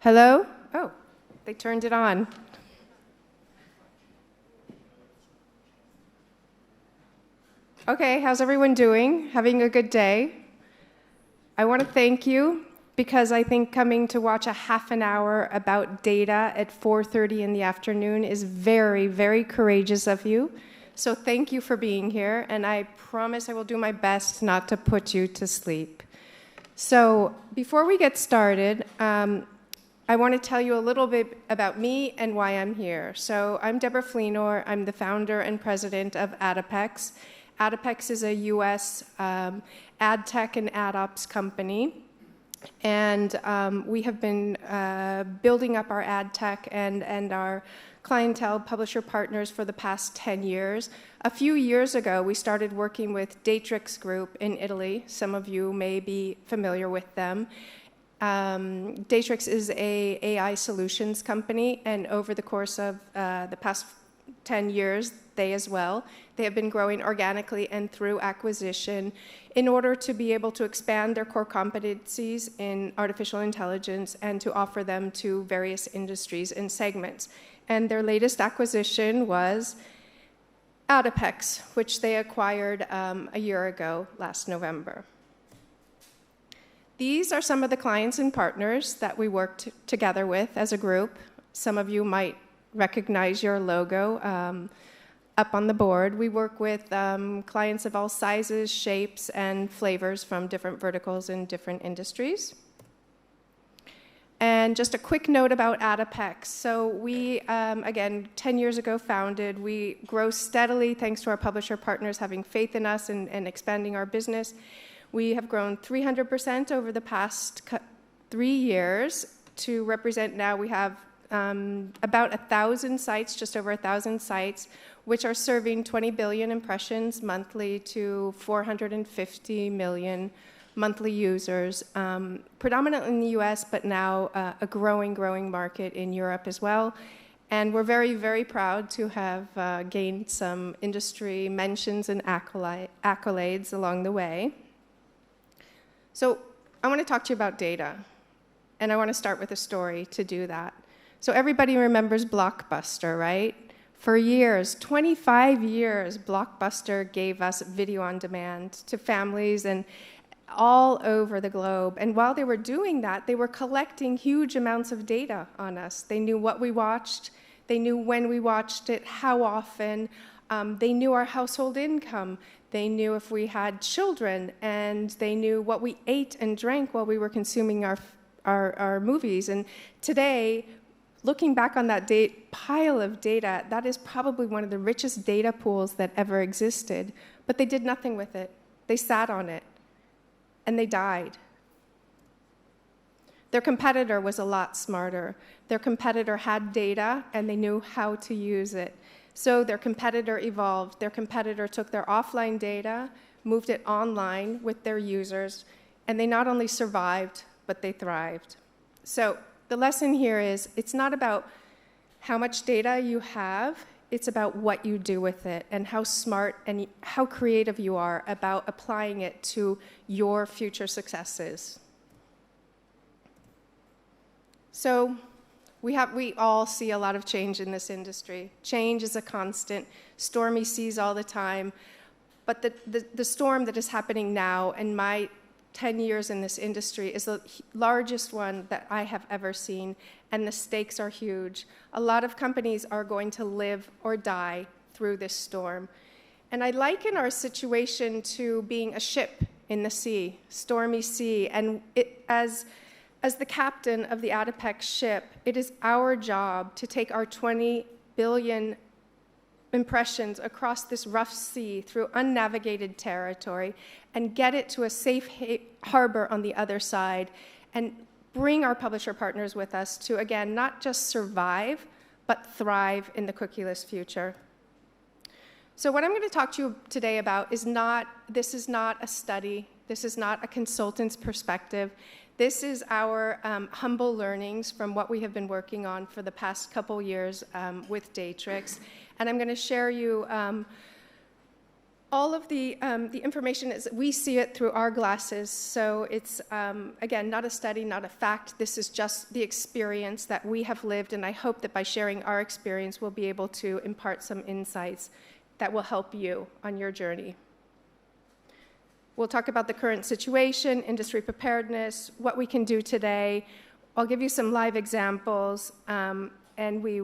Hello? Oh, they turned it on. Okay, how's everyone doing? Having a good day? I want to thank you because I think coming to watch a half an hour about data at 4:30 in the afternoon is very, very courageous of you. So thank you for being here, and I promise I will do my best not to put you to sleep. So before we get started, I want to tell you a little bit about me and why I'm here. So I'm Debra Fleenor. I'm the founder and president of Adapex. Adapex is a U.S. ad tech and ad ops company. And we have been building up our ad tech and our clientele publisher partners for the past 10 years. A few years ago, we started working with Datrix Group in Italy. Some of you may be familiar with them. Datrix is a AI solutions company, and over the course of the past 10 years, they have been growing organically and through acquisition in order to be able to expand their core competencies in artificial intelligence and to offer them to various industries and segments. And their latest acquisition was Adapex, which they acquired a year ago, last November. These are some of the clients and partners that we worked together with as a group. Some of you might recognize your logo up on the board. We work with clients of all sizes, shapes, and flavors from different verticals in different industries. And just a quick note about Adapex. So we, again, 10 years ago founded. We grow steadily thanks to our publisher partners having faith in us and expanding our business. We have grown 300% over the past 3 years to represent now we have about 1,000 sites, just over 1,000 sites, which are serving 20 billion impressions monthly to 450 million monthly users, predominantly in the US, but now a growing market in Europe as well. And we're very, very proud to have gained some industry mentions and accolades along the way. So I want to talk to you about data, and I want to start with a story to do that. So everybody remembers Blockbuster, right? For years, 25 years, Blockbuster gave us video on demand to families and all over the globe. And while they were doing that, they were collecting huge amounts of data on us. They knew what we watched. They knew when we watched it, how often. They knew our household income. They knew if we had children, and they knew what we ate and drank while we were consuming our movies. And today, looking back on that pile of data, that is probably one of the richest data pools that ever existed. But they did nothing with it. They sat on it, and they died. Their competitor was a lot smarter. Their competitor had data, and they knew how to use it. So their competitor evolved. Their competitor took their offline data, moved it online with their users, and they not only survived, but they thrived. So the lesson here is it's not about how much data you have, it's about what you do with it and how smart and how creative you are about applying it to your future successes. So we all see a lot of change in this industry. Change is a constant, stormy seas all the time. But the storm that is happening now, and my 10 years in this industry, is the largest one that I have ever seen, and the stakes are huge. A lot of companies are going to live or die through this storm. And I liken our situation to being a ship in the sea, stormy sea, and as the captain of the Adapex ship, it is our job to take our 20 billion impressions across this rough sea through unnavigated territory and get it to a safe harbor on the other side and bring our publisher partners with us to, again, not just survive, but thrive in the cookieless future. So what I'm going to talk to you today about this is not a study, this is not a consultant's perspective. This is our humble learnings from what we have been working on for the past couple years with Datrix. And I'm going to share you all of the information, is we see it through our glasses. So it's, again, not a study, not a fact. This is just the experience that we have lived, and I hope that by sharing our experience, we'll be able to impart some insights that will help you on your journey. We'll talk about the current situation, industry preparedness, what we can do today. I'll give you some live examples, and we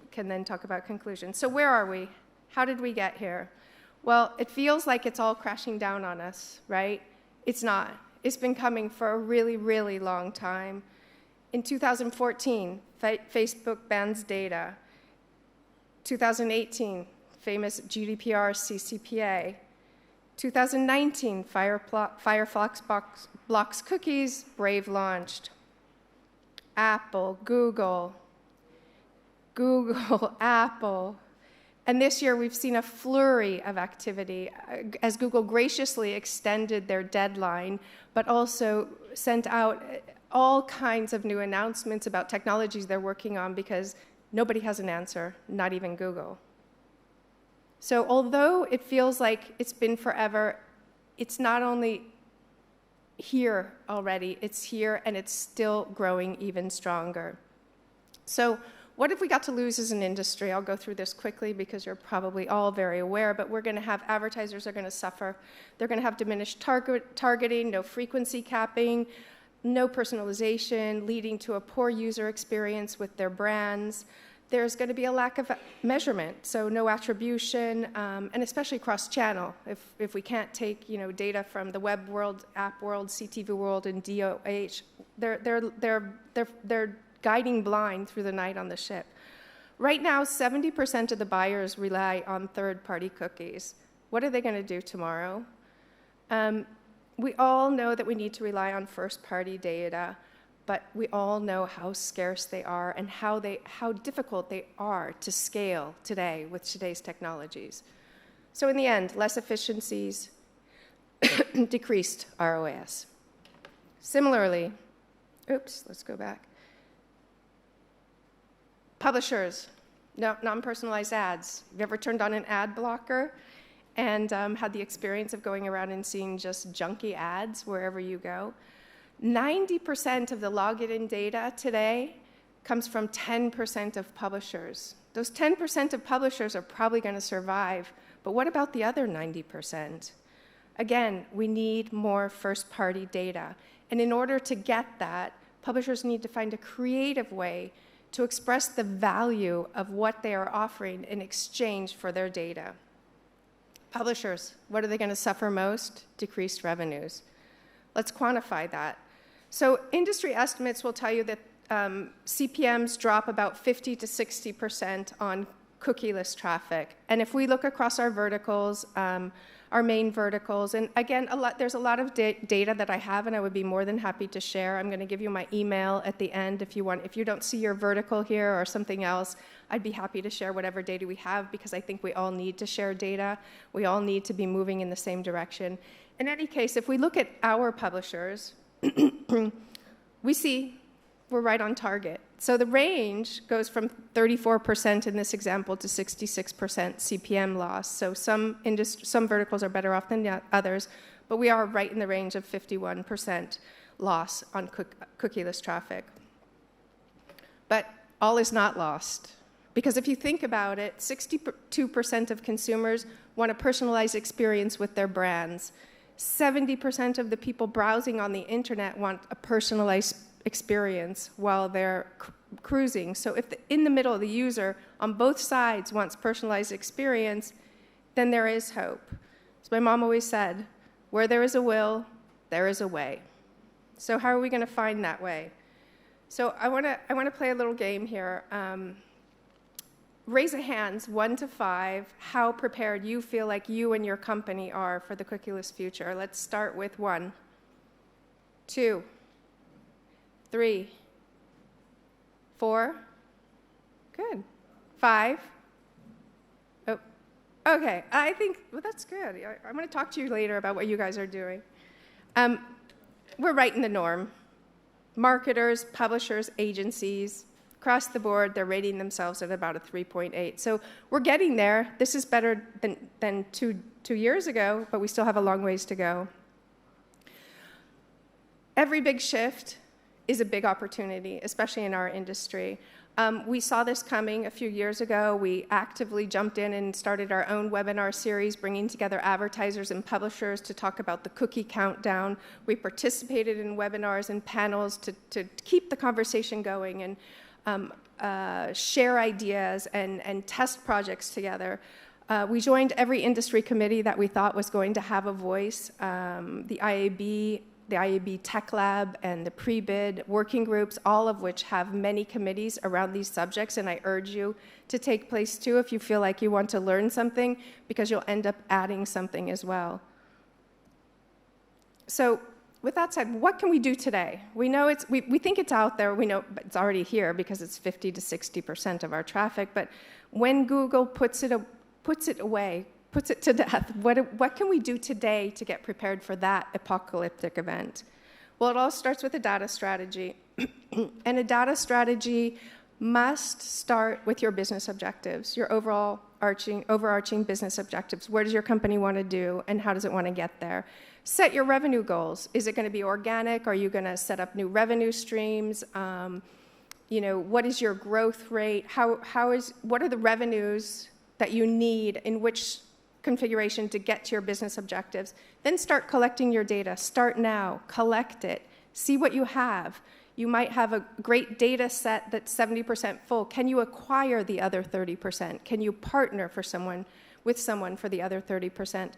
can then talk about conclusions. So where are we? How did we get here? Well, it feels like it's all crashing down on us, right? It's not. It's been coming for a really, really long time. In 2014, Facebook bans data. 2018, famous GDPR CCPA. 2019, Firefox blocks cookies, Brave launched. Apple, Google, Apple. And this year, we've seen a flurry of activity as Google graciously extended their deadline, but also sent out all kinds of new announcements about technologies they're working on because nobody has an answer, not even Google. So although it feels like it's been forever, it's not only here already, it's here and it's still growing even stronger. So what have we got to lose as an industry? I'll go through this quickly because you're probably all very aware, but we're going to have advertisers are going to suffer. They're going to have diminished targeting, no frequency capping, no personalization, leading to a poor user experience with their brands. There's going to be a lack of measurement, so no attribution, and especially cross-channel. If we can't take data from the web world, app world, CTV world, and DOH, they're guiding blind through the night on the ship. Right now, 70% of the buyers rely on third-party cookies. What are they going to do tomorrow? We all know that we need to rely on first-party data, but we all know how scarce they are and how difficult they are to scale today with today's technologies. So in the end, less efficiencies, decreased ROAS. Similarly, let's go back. Publishers, non-personalized ads. Have you ever turned on an ad blocker and had the experience of going around and seeing just junky ads wherever you go? 90% of the logged-in data today comes from 10% of publishers. Those 10% of publishers are probably going to survive, but what about the other 90%? Again, we need more first-party data. And in order to get that, publishers need to find a creative way to express the value of what they are offering in exchange for their data. Publishers, what are they going to suffer most? Decreased revenues. Let's quantify that. So industry estimates will tell you that CPMs drop about 50 to 60% on cookieless traffic. And if we look across our verticals, our main verticals, and again, there's a lot of data that I have, and I would be more than happy to share. I'm going to give you my email at the end if you want. If you don't see your vertical here or something else, I'd be happy to share whatever data we have because I think we all need to share data. We all need to be moving in the same direction. In any case, if we look at our publishers, we see we're right on target. So the range goes from 34% in this example to 66% CPM loss. So some verticals are better off than others, but we are right in the range of 51% loss on cookieless traffic. But all is not lost. Because if you think about it, 62% of consumers want a personalized experience with their brands. 70% of the people browsing on the internet want a personalized experience while they're cruising. So if in the middle, the user on both sides wants personalized experience, then there is hope. As my mom always said, where there is a will, there is a way. So how are we going to find that way? So I want to play a little game here. Raise a hands, 1 to 5, how prepared you feel like you and your company are for the cookieless future. Let's start with 1, 2, 3, 4, good, 5. Oh, okay, I think, well, that's good. I'm going to talk to you later about what you guys are doing. We're right in the norm. Marketers, publishers, agencies, Across the board, they're rating themselves at about a 3.8. So we're getting there. This is better than two years ago, but we still have a long ways to go. Every big shift is a big opportunity, especially in our industry. We saw this coming a few years ago. We actively jumped in and started our own webinar series, bringing together advertisers and publishers to talk about the cookie countdown. We participated in webinars and panels to keep the conversation going and share ideas and test projects together. We joined every industry committee that we thought was going to have a voice, the IAB Tech Lab and the pre-bid working groups, all of which have many committees around these subjects, and I urge you to take place too if you feel like you want to learn something, because you'll end up adding something as well. So with that said, what can we do today? We know we think it's out there, we know it's already here because it's 50 to 60% of our traffic, but when Google puts it away, puts it to death, what can we do today to get prepared for that apocalyptic event? Well, it all starts with a data strategy. And a data strategy must start with your business objectives, your overarching business objectives. Where does your company want to do, and how does it want to get there? Set your revenue goals. Is it going to be organic? Are you going to set up new revenue streams? What is your growth rate? What are the revenues that you need in which configuration to get to your business objectives? Then start collecting your data. Start now. Collect it. See what you have. You might have a great data set that's 70% full. Can you acquire the other 30%? Can you partner with someone for the other 30%?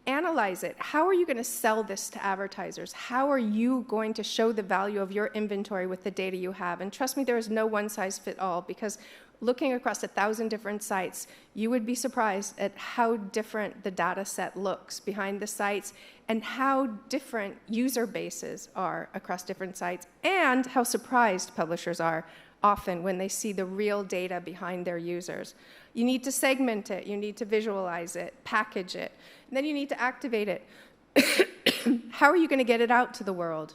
Analyze it. How are you going to sell this to advertisers? How are you going to show the value of your inventory with the data you have? And trust me, there is no one-size-fits-all, because looking across 1,000 different sites, you would be surprised at how different the data set looks behind the sites and how different user bases are across different sites, and how surprised publishers are often when they see the real data behind their users. You need to segment it, you need to visualize it, package it, and then you need to activate it. How are you going to get it out to the world?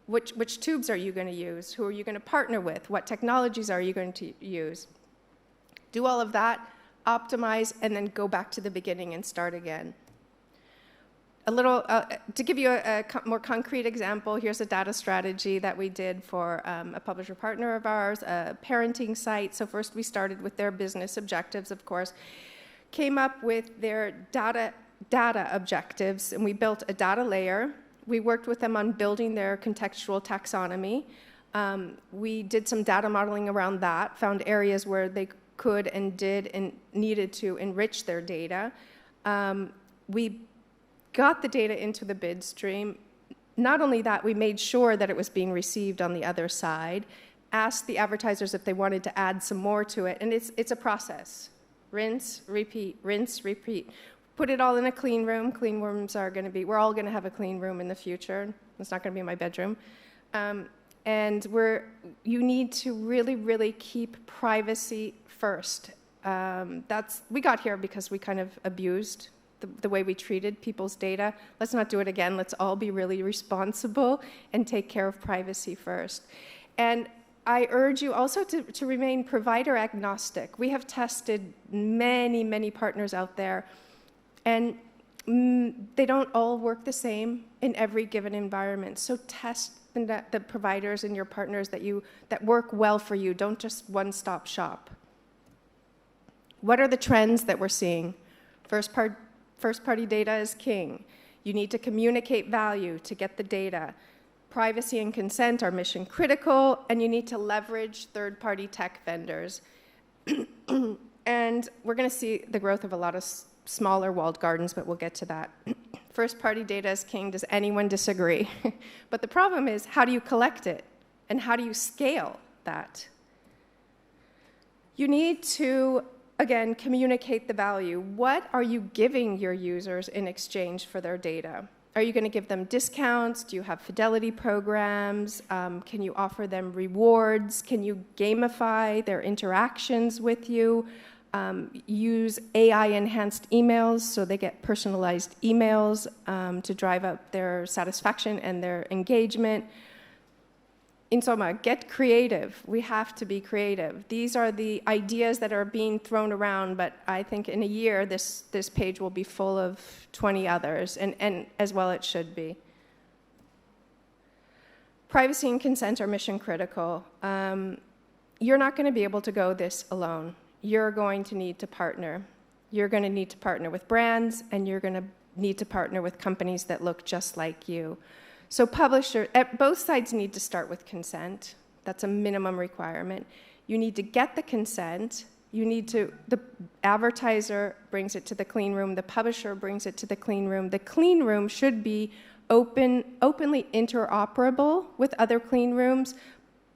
Which tubes are you going to use? Who are you going to partner with? What technologies are you going to use? Do all of that, optimize, and then go back to the beginning and start again. To give you a more concrete example, here's a data strategy that we did for a publisher partner of ours, a parenting site. So first we started with their business objectives, of course, came up with their data objectives, and we built a data layer. We worked with them on building their contextual taxonomy. We did some data modeling around that, found areas where they could and did and needed to enrich their data. We got the data into the bid stream. Not only that, we made sure that it was being received on the other side, asked the advertisers if they wanted to add some more to it, and it's a process. Rinse, repeat, rinse, repeat. Put it all in a clean room. Clean rooms are going to be, we're all going to have a clean room in the future. It's not going to be my bedroom. And you need to really, really keep privacy first. We got here because we kind of abused the way we treated people's data. Let's not do it again. Let's all be really responsible and take care of privacy first. And I urge you also to remain provider agnostic. We have tested many, many partners out there, and they don't all work the same in every given environment. So test the providers and your partners that work well for you. Don't just one-stop shop. What are the trends that we're seeing? First-party data is king. You need to communicate value to get the data. Privacy and consent are mission critical, and you need to leverage third-party tech vendors. And we're going to see the growth of a lot of smaller walled gardens, but we'll get to that. First-party data is king. Does anyone disagree? But the problem is, how do you collect it? And how do you scale that? You need to, again, communicate the value. What are you giving your users in exchange for their data? Are you going to give them discounts? Do you have fidelity programs? Can you offer them rewards? Can you gamify their interactions with you? Use AI-enhanced emails so they get personalized emails to drive up their satisfaction and their engagement. insomma, get creative. We have to be creative. These are the ideas that are being thrown around, but I think in a year, this page will be full of 20 others, and as well it should be. Privacy and consent are mission critical. You're not going to be able to go this alone. You're going to need to partner. You're going to need to partner with brands, and you're going to need to partner with companies that look just like you. So both sides need to start with consent. That's a minimum requirement. You need to get the consent. The advertiser brings it to the clean room. The publisher brings it to the clean room. The clean room should be openly interoperable with other clean rooms,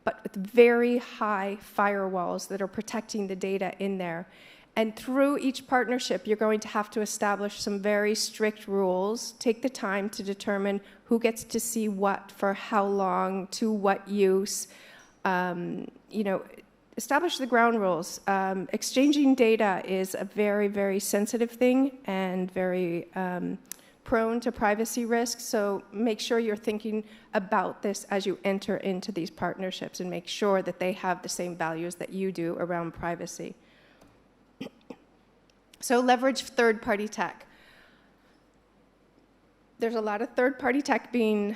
but with very high firewalls that are protecting the data in there. And through each partnership, you're going to have to establish some very strict rules. Take the time to determine who gets to see what for how long, to what use. Establish the ground rules. Exchanging data is a very, very sensitive thing and very prone to privacy risks. So make sure you're thinking about this as you enter into these partnerships, and make sure that they have the same values that you do around privacy. So leverage third-party tech. There's a lot of third-party tech being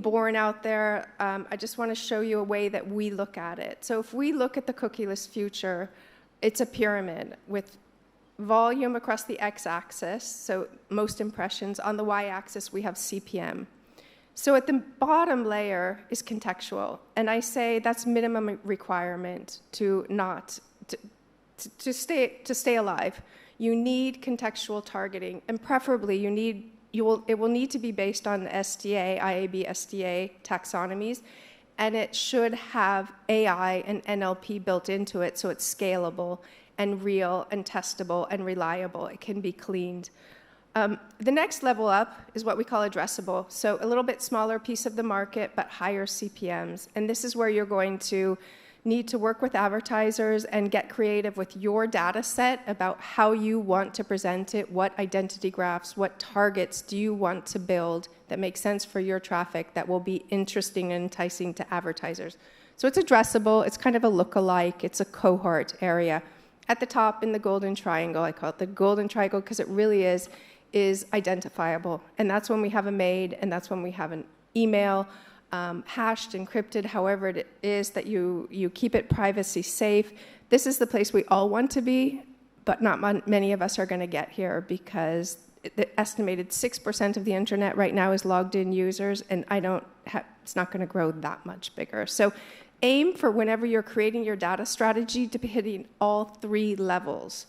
born out there. I just want to show you a way that we look at it. So if we look at the cookieless future, it's a pyramid with volume across the x-axis, so most impressions. On the y-axis, we have CPM. So at the bottom layer is contextual, and I say that's minimum requirement to stay alive. You need contextual targeting, and preferably it will need to be based on the SDA, IAB SDA taxonomies, and it should have AI and NLP built into it, so it's scalable and real and testable and reliable. It can be cleaned. The next level up is what we call addressable, so a little bit smaller piece of the market, but higher CPMs, and this is where you're going to need to work with advertisers and get creative with your data set about how you want to present it, what identity graphs, what targets do you want to build that make sense for your traffic, that will be interesting and enticing to advertisers. So it's addressable, it's kind of a look-alike, it's a cohort area. At the top in the golden triangle, I call it the golden triangle because it really is identifiable. And that's when we have a MAID, and that's when we have an email, hashed, encrypted, however it is that you keep it privacy safe. This is the place we all want to be, but not many of us are going to get here, because the estimated 6% of the internet right now is logged in users, and it's not going to grow that much bigger. So aim for, whenever you're creating your data strategy, to be hitting all three levels.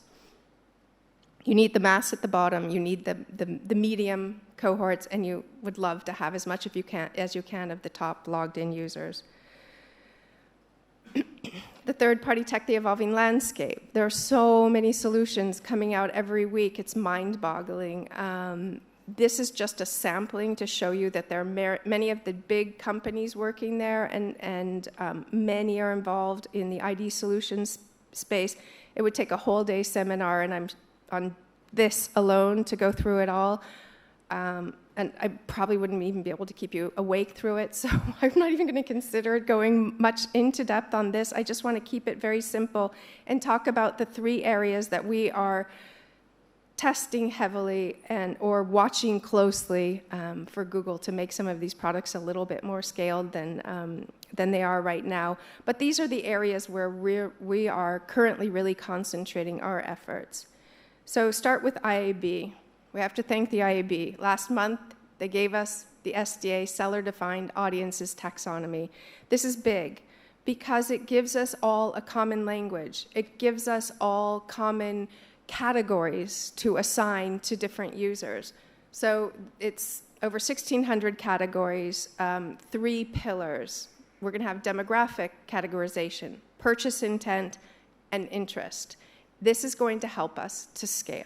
You need the mass at the bottom, you need the medium cohorts, and you would love to have as much as you can of the top logged in users. The third-party tech, the evolving landscape. There are so many solutions coming out every week. It's mind-boggling. This is just a sampling to show you that there are many of the big companies working there, and many are involved in the ID solutions space. It would take a whole day seminar, and I'm on this alone to go through it all. And I probably wouldn't even be able to keep you awake through it, so I'm not even going to consider going much into depth on this. I just want to keep it very simple and talk about the three areas that we are testing heavily or watching closely for Google to make some of these products a little bit more scaled than they are right now. But these are the areas where we are currently really concentrating our efforts. So start with IAB. We have to thank the IAB. Last month, they gave us the SDA, Seller-Defined Audiences Taxonomy. This is big because it gives us all a common language. It gives us all common categories to assign to different users. So it's over 1,600 categories, 3 pillars. We're going to have demographic categorization, purchase intent, and interest. This is going to help us to scale.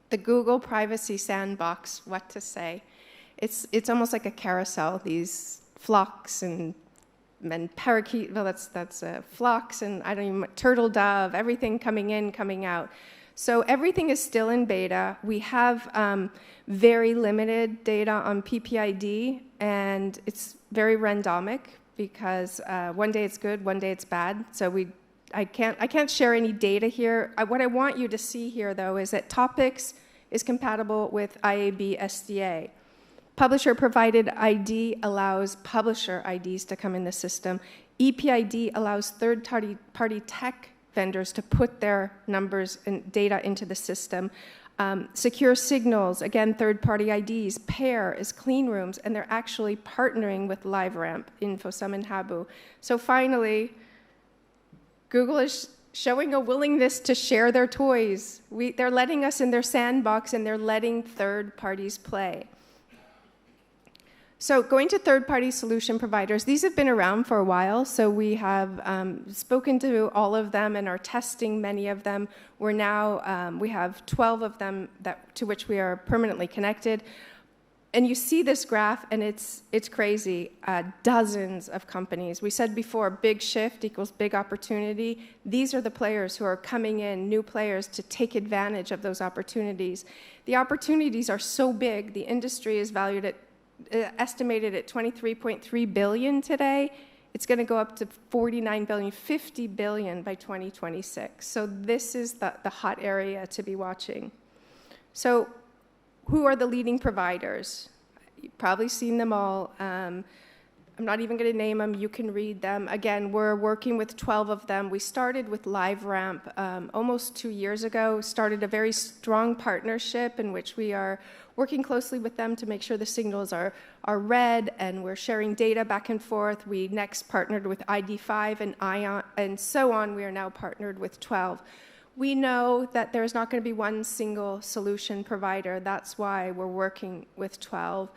The Google Privacy Sandbox, what to say. It's almost like a carousel, these flocks and parakeet, well, that's flocks and turtle dove, everything coming in, coming out. So everything is still in beta. We have very limited data on PPID, and it's very randomic because one day it's good, one day it's bad. So I can't share any data here. What I want you to see here, though, is that Topics is compatible with IAB SDA. Publisher-provided ID allows publisher IDs to come in the system. EPID allows third-party tech vendors to put their numbers and data into the system. Secure Signals, again, third-party IDs. Pair is clean rooms, and they're actually partnering with LiveRamp, InfoSum, and Habu. So finally, Google is showing a willingness to share their toys. They're letting us in their sandbox, and they're letting third parties play. So going to third-party solution providers, these have been around for a while, so we have spoken to all of them and are testing many of them. We're now, we have 12 of them to which we are permanently connected. And you see this graph, and it's crazy. Dozens of companies. We said before, big shift equals big opportunity. These are the players who are coming in, new players, to take advantage of those opportunities. The opportunities are so big. The industry is estimated at $23.3 billion today. It's going to go up to $49 billion, $50 billion by 2026. So this is the hot area to be watching. So who are the leading providers? You've probably seen them all. I'm not even going to name them. You can read them. Again, we're working with 12 of them. We started with LiveRamp almost 2 years ago, started a very strong partnership in which we are working closely with them to make sure the signals are read, and we're sharing data back and forth. We next partnered with ID5 and ION, and so on. We are now partnered with 12. We know that there's not going to be one single solution provider. That's why we're working with 12.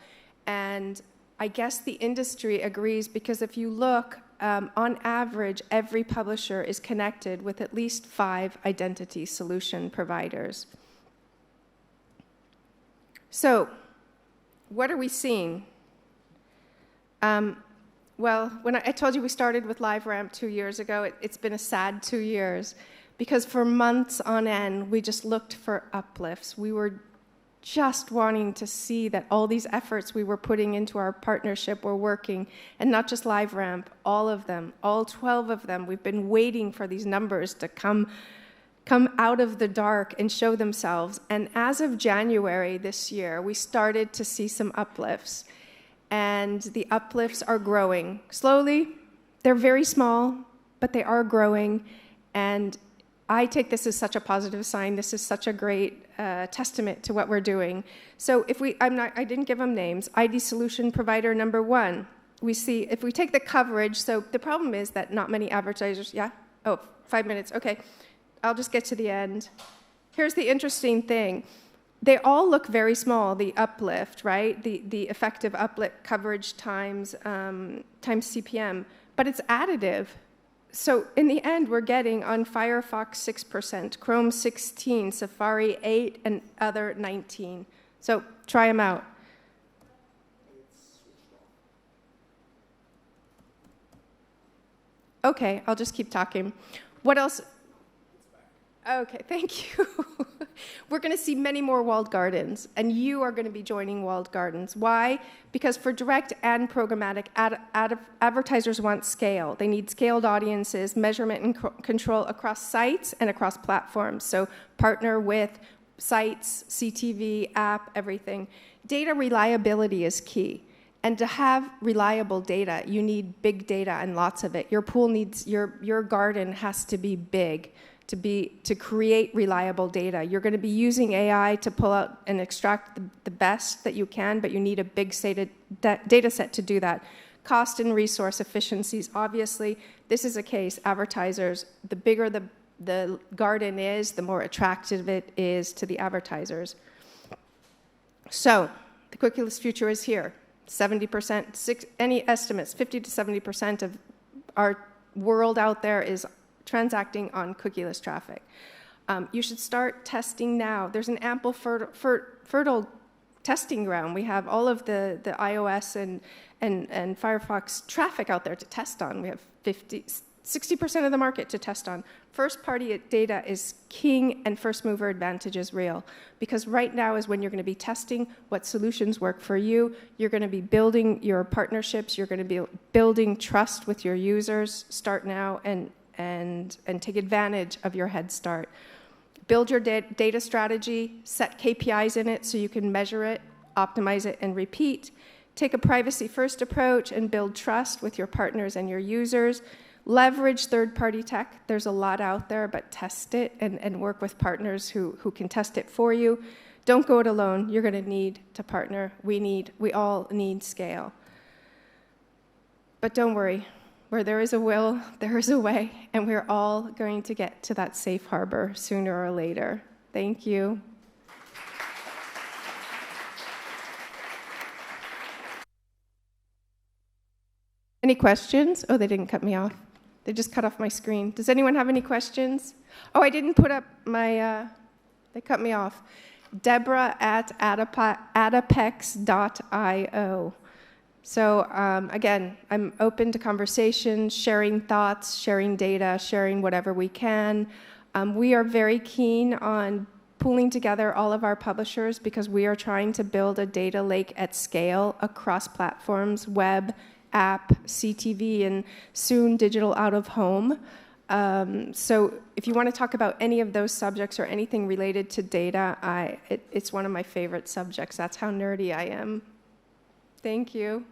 And I guess the industry agrees, because if you look, on average, every publisher is connected with at least 5 identity solution providers. So, what are we seeing? Well, when I told you we started with LiveRamp 2 years ago, it's been a sad 2 years, because for months on end, we just looked for uplifts. We were just wanting to see that all these efforts we were putting into our partnership were working, and not just LiveRamp, all of them, all 12 of them. We've been waiting for these numbers to come out of the dark and show themselves. And as of January this year, we started to see some uplifts. And the uplifts are growing slowly. They're very small, but they are growing. And I take this as such a positive sign. This is such a great testament to what we're doing. So I didn't give them names. ID solution provider number 1. We see, if we take the coverage, so the problem is that not many advertisers, yeah? Oh, 5 minutes, okay. I'll just get to the end. Here's the interesting thing. They all look very small, the uplift, right? The effective uplift coverage times CPM, but it's additive. So in the end, we're getting on Firefox 6%, Chrome 16, Safari 8, and other 19. So try them out. Okay, I'll just keep talking. What else? Okay, thank you. We're going to see many more walled gardens, and you are going to be joining walled gardens. Why? Because for direct and programmatic, advertisers want scale. They need scaled audiences, measurement and control across sites and across platforms. So partner with sites, CTV, app, everything. Data reliability is key. And to have reliable data, you need big data and lots of it. Your pool needs, your garden has to be big to create reliable data. You're going to be using AI to pull out and extract the best that you can, but you need a big data set to do that. Cost and resource efficiencies. Obviously, this is a case. Advertisers, the bigger the garden is, the more attractive it is to the advertisers. So the cookieless future is here. 70%, any estimates, 50 to 70% of our world out there is transacting on cookieless traffic. You should start testing now. There's an ample fertile testing ground. We have all of the iOS and Firefox traffic out there to test on. We have 60% of the market to test on. First-party data is king, and first-mover advantage is real, because right now is when you're going to be testing what solutions work for you. You're going to be building your partnerships. You're going to be building trust with your users. Start now and take advantage of your head start. Build your data strategy, set KPIs in it so you can measure it, optimize it, and repeat. Take a privacy-first approach and build trust with your partners and your users. Leverage third-party tech. There's a lot out there, but test it and work with partners who can test it for you. Don't go it alone. You're going to need to partner. We all need scale. But don't worry. Where there is a will, there is a way, and we're all going to get to that safe harbor sooner or later. Thank you. Any questions? Oh, they didn't cut me off. They just cut off my screen. Does anyone have any questions? Oh, I didn't put up my, they cut me off. Debra at Adapex.io. So again, I'm open to conversation, sharing thoughts, sharing data, sharing whatever we can. We are very keen on pooling together all of our publishers because we are trying to build a data lake at scale across platforms, web, app, CTV, and soon digital out of home. So if you want to talk about any of those subjects or anything related to data, it's one of my favorite subjects. That's how nerdy I am. Thank you.